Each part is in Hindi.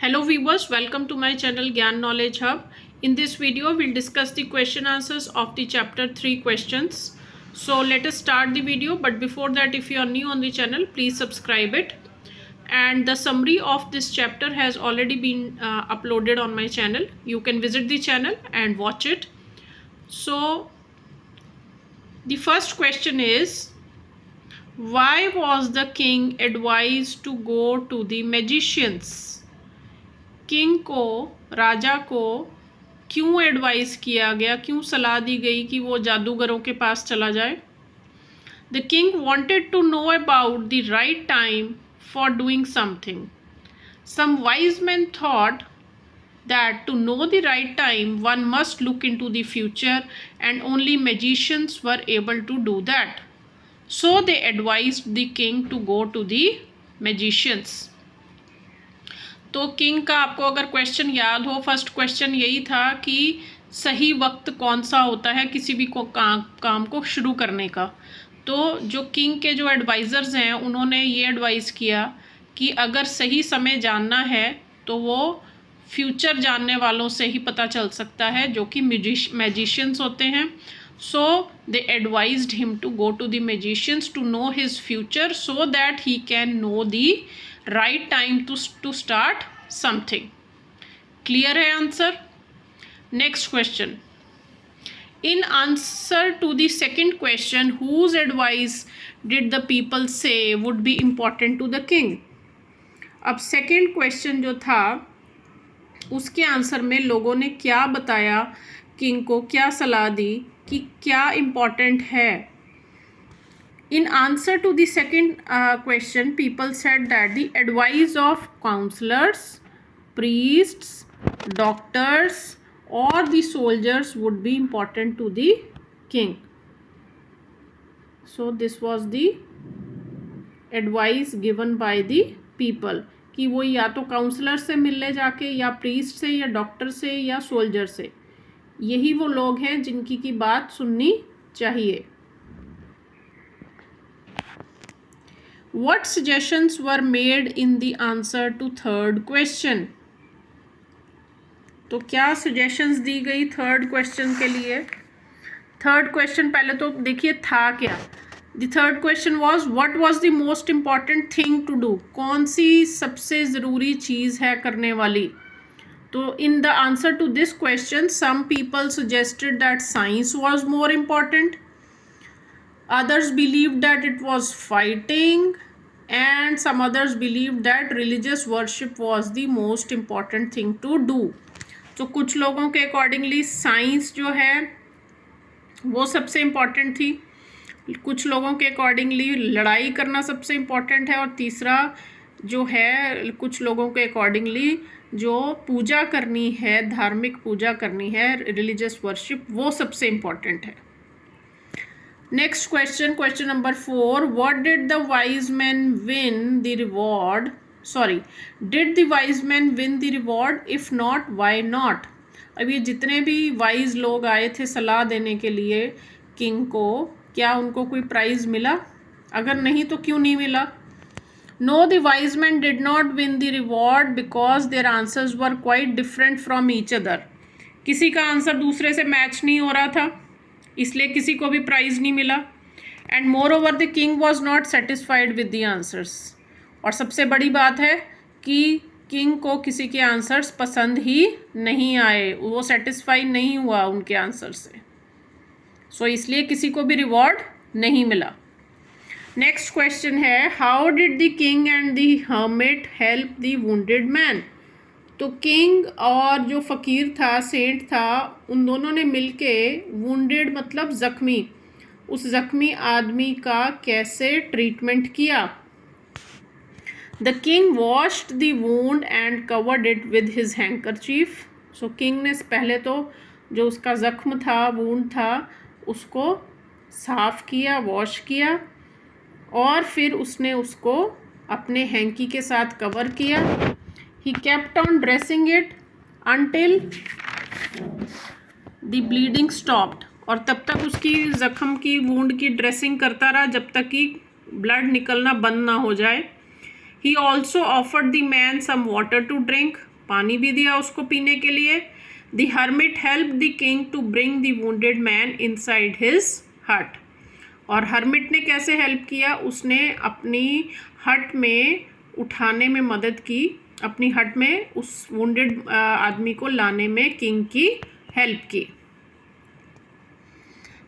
Hello viewers, welcome to my channel Gyan Knowledge Hub. In this video, we'll discuss the question answers of the chapter 3 questions. So let us start the video, but before that, if you are new on the channel, please subscribe it. And the summary of this chapter has already been uploaded on my channel. You can visit the channel and watch it. So the first question is, why was the king advised to go to the magicians? King को, राजा को क्यों एडवाइस किया गया, क्यों सलाह दी गई कि वो जादूगरों के पास चला जाए? The king wanted to know about the right time for doing something. Some wise man thought that to know the right time one must look into the future and only magicians were able to do that. So they advised the king to go to the magicians. तो किंग का आपको अगर क्वेश्चन याद हो, फर्स्ट क्वेश्चन यही था कि सही वक्त कौन सा होता है किसी भी काम को शुरू करने का. तो जो किंग के जो एडवाइज़र्स हैं उन्होंने ये एडवाइस किया कि अगर सही समय जानना है तो वो फ्यूचर जानने वालों से ही पता चल सकता है, जो कि मैजिशियंस होते हैं. So they advised him to go to the magicians to know his future so that he can know the right time to start something. Clear है answer? Next question. In answer to the second question, whose advice did the people say would be important to the king? अब second question जो था उसके आंसर में लोगों ने क्या बताया, किंग को क्या सलाह दी कि क्या इम्पोर्टेंट है. In answer to the second question, people said that the advice of counselors, priests, doctors or the soldiers would be important to the king. So this was the advice given by the people कि वो या तो काउंसलर से मिलने जाके या प्रीस्ट से या डॉक्टर से या सोल्जर से, यही वो लोग हैं जिनकी की बात सुननी चाहिए. What suggestions were made in the answer to third question? तो क्या suggestions दी गई थर्ड क्वेश्चन के लिए? थर्ड क्वेश्चन पहले तो देखिए था क्या. The third question was what was the most important thing to do? कौन सी सबसे ज़रूरी चीज़ है करने वाली? तो in the answer to this question, some people suggested that science was more important. Others believed that it was fighting, and some others believed that religious worship was the most important thing to do. तो कुछ लोगों के अकॉर्डिंगली साइंस जो है वो सबसे इम्पॉर्टेंट थी, कुछ लोगों के अकॉर्डिंगली लड़ाई करना सबसे इम्पॉर्टेंट है, और तीसरा जो है कुछ लोगों के अकॉर्डिंगली जो पूजा करनी है, धार्मिक पूजा करनी है, रिलीजियस वर्शिप, वो सबसे इम्पॉर्टेंट है. Next question, question number 4. What did the wise men win the reward? Sorry, did the wise men win the reward? If not, why not? अब ये जितने भी वाइज लोग आए थे सलाह देने के लिए किंग को, क्या उनको कोई प्राइज़ मिला? अगर नहीं तो क्यों नहीं मिला? No, the wise men did not win the reward because their answers were quite different from each other. किसी का आंसर दूसरे से मैच नहीं हो रहा था, इसलिए किसी को भी प्राइज़ नहीं मिला. And more over the king was not satisfied with the answers. और सबसे बड़ी बात है कि किंग को किसी के आंसर्स पसंद ही नहीं आए, वो सेटिस्फाई नहीं हुआ उनके आंसर से. सो इसलिए किसी को भी रिवॉर्ड नहीं मिला. नेक्स्ट क्वेश्चन है, how did the king and the hermit help the wounded man? तो किंग और जो फ़कीर था, सेंट था, उन दोनों ने मिलके वुंडेड मतलब ज़ख्मी, उस ज़ख्मी आदमी का कैसे ट्रीटमेंट किया? The king washed the wound and covered it with his handkerchief. So king ने पहले तो जो उसका ज़ख्म था, वुंड था, उसको साफ़ किया, वॉश किया, और फिर उसने उसको अपने हैंकी के साथ कवर किया. He kept on dressing it until the bleeding stopped. और तब तक उसकी ज़ख्म की वुंड की ड्रेसिंग करता रहा जब तक कि ब्लड निकलना बंद ना हो जाए. He also offered the man some water to drink. पानी भी दिया उसको पीने के लिए। The hermit help the king to bring the wounded man inside his hut. और हर्मिट ने कैसे हेल्प किया, उसने अपनी हट में उठाने में मदद की, अपनी हट में उस वुंडेड आदमी को लाने में किंग की हेल्प की।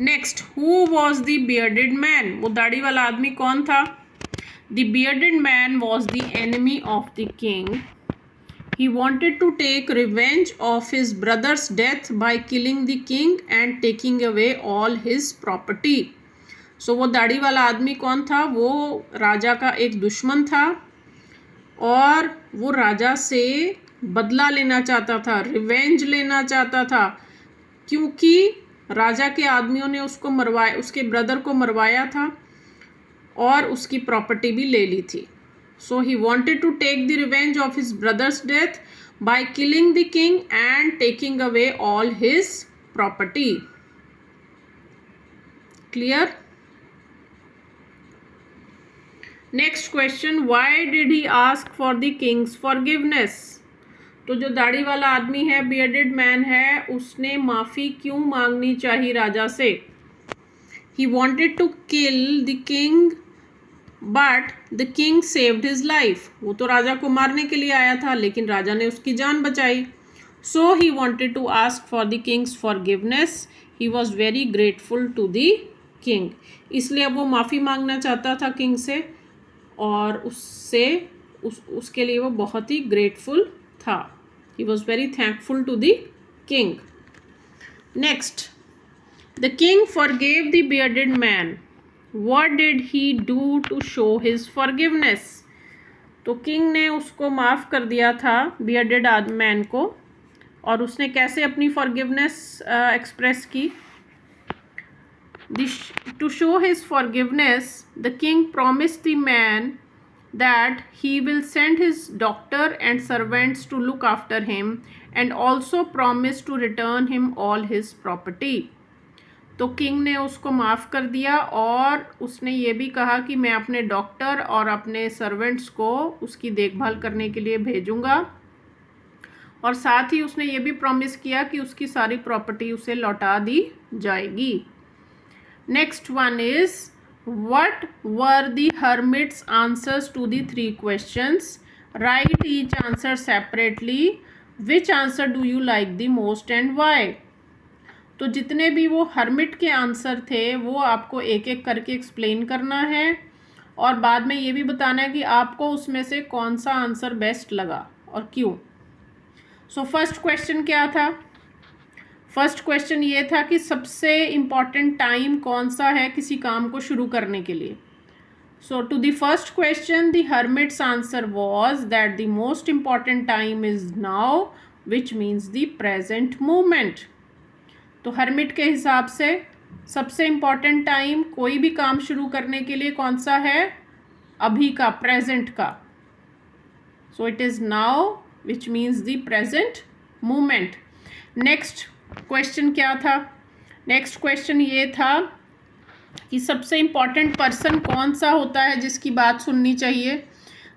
Next, who was the bearded man, वो दाढ़ी वाला आदमी कौन था? The bearded man was the enemy of the king. He wanted to take revenge of his brother's death by killing the king and taking away all his property. So वो दाढ़ी वाला आदमी कौन था? वो राजा का एक दुश्मन था और वो राजा से बदला लेना चाहता था, रिवेंज लेना चाहता था, क्योंकि राजा के आदमियों ने उसको मरवाया, उसके ब्रदर को मरवाया था और उसकी प्रॉपर्टी भी ले ली थी। So he wanted to take the revenge of his brother's death by killing the king and taking away all his property. Clear? Next question, why did he ask for the king's forgiveness? तो जो दाढ़ी वाला आदमी है, bearded man है, उसने माफ़ी क्यों मांगनी चाहिए राजा से? He wanted to kill the king but the king saved his life. वो तो राजा को मारने के लिए आया था, लेकिन राजा ने उसकी जान बचाई। So he wanted to ask for the king's forgiveness. He was very grateful to the king. इसलिए वो माफ़ी मांगना चाहता था किंग से और उसके लिए वो बहुत ही ग्रेटफुल था। He was very thankful to the king. Next, the king forgave the bearded man. What did he do to show his forgiveness? तो किंग ने उसको माफ़ कर दिया था, बियर्डेड मैन को, और उसने कैसे अपनी फॉरगिवनेस एक्सप्रेस की? To show his forgiveness, the king promised the man that he will send his doctor and servants to look after him and also promised to return him all his property. तो किंग ने उसको माफ़ कर दिया और उसने ये भी कहा कि मैं अपने डॉक्टर और अपने सर्वेंट्स को उसकी देखभाल करने के लिए भेजूंगा, और साथ ही उसने ये भी प्रॉमिस किया कि उसकी सारी प्रॉपर्टी उसे लौटा दी जाएगी। Next one is, what were the hermit's answers to the 3 questions? Write each answer separately. Which answer do you like the most and why? तो जितने भी वो हर्मिट के आंसर थे वो आपको एक एक करके एक्सप्लेन करना है और बाद में ये भी बताना है कि आपको उसमें से कौन सा आंसर बेस्ट लगा और क्यों। सो फर्स्ट क्वेश्चन क्या था? फर्स्ट क्वेश्चन ये था कि सबसे इम्पॉर्टेंट टाइम कौन सा है किसी काम को शुरू करने के लिए। So to the first question the hermit's answer was that the most important time is now, which means the present moment. तो हर्मिट के हिसाब से सबसे इम्पॉर्टेंट टाइम कोई भी काम शुरू करने के लिए कौन सा है? अभी का, प्रेजेंट का। So it is now, which means the present moment. Next question क्या था? नेक्स्ट क्वेश्चन ये था कि सबसे इम्पॉर्टेंट पर्सन कौन सा होता है जिसकी बात सुननी चाहिए?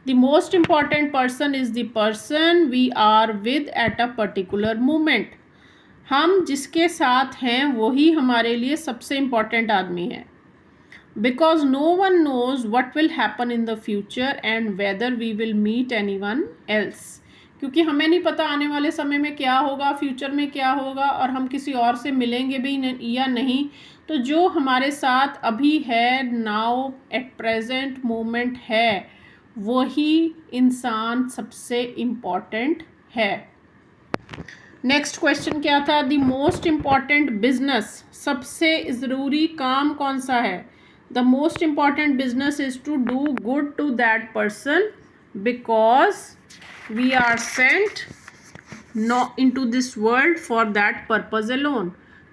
The most important person is the person we are with at a particular moment. हम जिसके साथ हैं वही हमारे लिए सबसे इम्पॉर्टेंट आदमी है। Because no one knows what will happen in the future and whether we will meet any one else. क्योंकि हमें नहीं पता आने वाले समय में क्या होगा, फ्यूचर में क्या होगा, और हम किसी और से मिलेंगे भी या नहीं। तो जो हमारे साथ अभी है, नाउ एट प्रेजेंट मोमेंट है, वही इंसान सबसे इम्पॉर्टेंट है। नेक्स्ट क्वेश्चन क्या था? द मोस्ट इम्पॉर्टेंट बिजनेस, सबसे ज़रूरी काम कौन सा है? The most important business is to do good to that person because we are sent into this world for that purpose alone.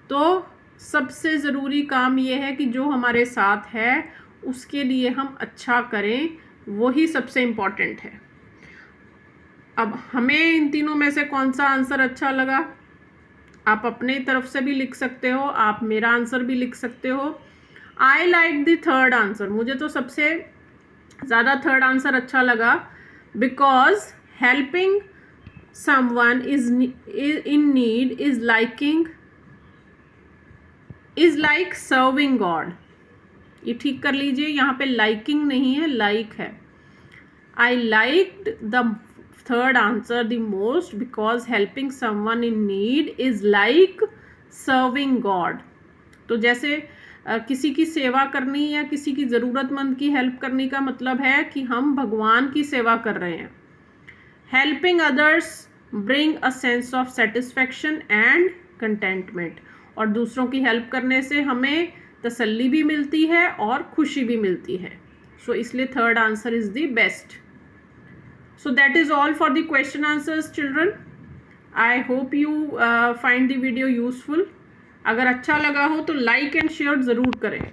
तो सबसे ज़रूरी काम ये है कि जो हमारे साथ है उसके लिए हम अच्छा करें, वही सबसे इम्पॉर्टेंट है। अब हमें इन तीनों में से कौन सा आंसर अच्छा लगा? आप अपने तरफ से भी लिख सकते हो, आप मेरा आंसर भी लिख सकते हो। I like the third answer, मुझे तो सबसे ज़्यादा थर्ड आंसर अच्छा लगा, because helping someone is in need is like serving God. ये ठीक कर लीजिए, यहाँ पे liking नहीं है, like है. I liked the third answer the most because helping someone in need is like serving God. तो जैसे किसी की सेवा करनी या किसी की ज़रूरतमंद की हेल्प करने का मतलब है कि हम भगवान की सेवा कर रहे हैं. Helping others bring a sense of satisfaction and contentment. और दूसरों की हेल्प करने से हमें तसल्ली भी मिलती है और खुशी भी मिलती है. सो इसलिए third answer is the best. So that is all for the question answers children. I hope you find the video useful. अगर अच्छा लगा हो तो लाइक एंड शेयर ज़रूर करें.